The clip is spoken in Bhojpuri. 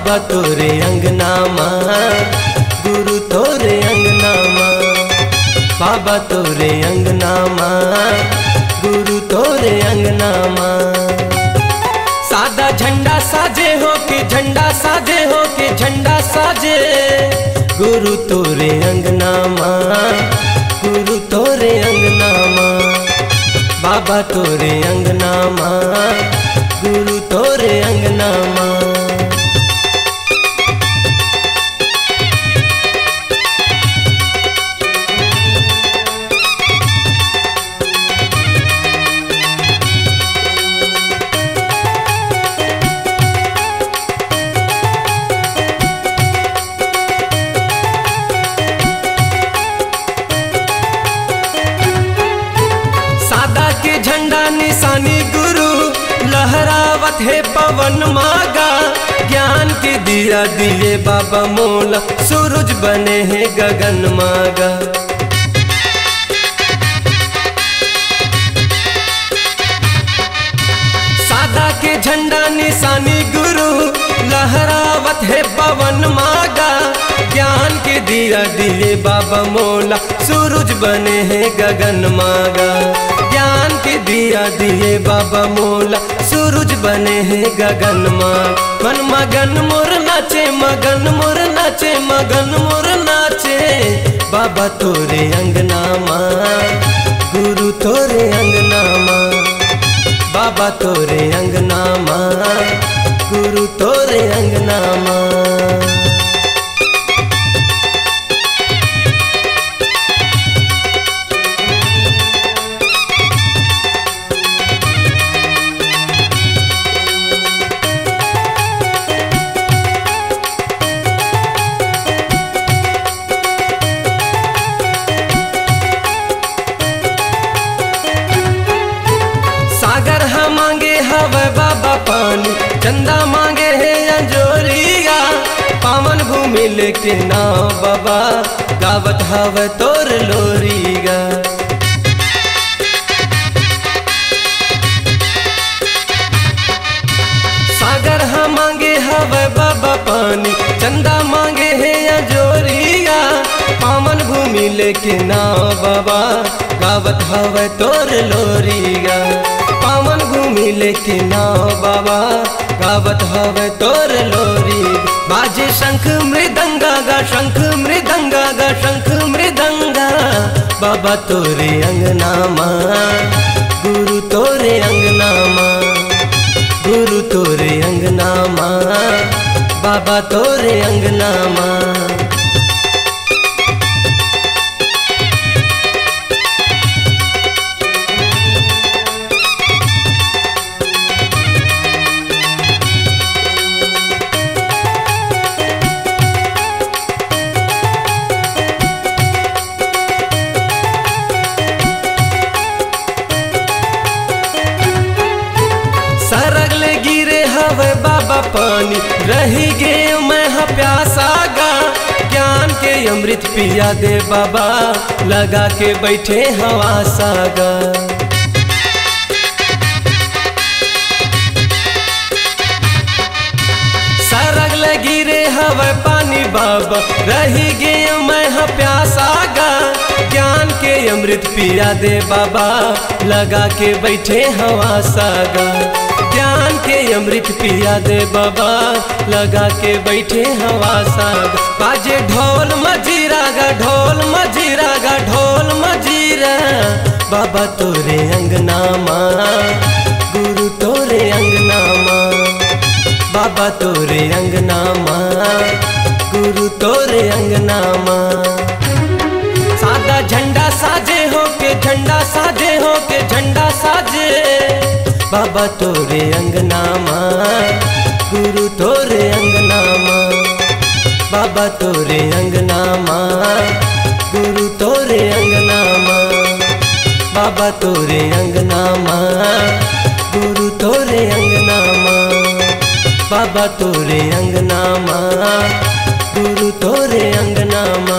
बाबा तोरे अंगना माँ गुरु तोरे अंगना माँ, बाबा तोरे अंगना माँ गुरु तोरे अंगना माँ। सादा झंडा साजे हो के झंडा साजे हो के झंडा साजे, गुरु तोरे अंगना माँ गुरु तोरे अंगना माँ, बाबा तोरे अंगना माँ गुरु तोरे अंगना माँ। झंडा निशानी गुरु लहरावत है पवन मागा, ज्ञान के दिया दिए बाबा मोला सूरज बने हैं गगन मागा। सादा के झंडा निशानी गुरु लहरावत है पवन मागा, ज्ञान के दिया दिए बाबा मोला सूरज बने हैं गगन मागा। ज्ञान के दिया दिए बाबा मोला सूरज बने हैं गगन माँ। मन मगन मोर नाचे मगन मोर नाचे मगन मोर नाचे, बाबा तोरे अंगना माँ गुरु तोरे अंगना माँ, बाबा तोरे अंगना माँ गुरु तोरे अंगना माँ। सागर हाँ मांगे हवे बाबा पानी, चंदा मांगे है अंजोरिया, पावन भूमि लेके नाव बाबा गावत हवे तोर लोरिया। सागर हाँ मांगे हवे बाबा पानी, चंदा मांगे है अंजोरिया, पावन भूमि लेके नाव बाबा गावत हवे तोर लोरिया। पावन भूमि लेके नाव बाबा गावत हवे तोर लोरी, बाजे शंख मृदंगा गा शंख मृदंगा गा शंख मृदंगा, बाबा तोरे अंगना माँ गुरु तोरे अंगना माँ, गुरु तोरे अंगना माँ बाबा तोरे अंगना माँ। सरगले गिरे हवे बाबा पानी, रही गे मैं हाँ प्यासा गा, ज्ञान के अमृत पिया दे बाबा लगा के बैठे हवा सागा। सरगले गिरे हवे पानी बाबा, रही गे मैं हाँ प्यासा गा, ज्ञान के अमृत पिया दे बाबा लगा के बैठे हवा सागा। ज्ञान के अमृत पिया दे बाबा लगा के बैठे हवा साग, बाजे ढोल मजीरा गा ढोल मजीरा गा ढोल मजीरा, बाबा तोरे अंगना माँ गुरु तोरे अंगना माँ, बाबा तोरे अंगना माँ गुरु तोरे अंगना माँ। सादा झंडा साजे हो के झंडा साजे हो के झंडा साजे, बाबा तोरे अंगना माँ गुरु तोरे अंगना माँ, बाबा तोरे अंगना माँ गुरु तोरे अंगना माँ, बाबा तोरे अंगना माँ गुरु तोरे अंगना माँ, बाबा तोरे अंगना माँ गुरु तोरे अंगना माँ।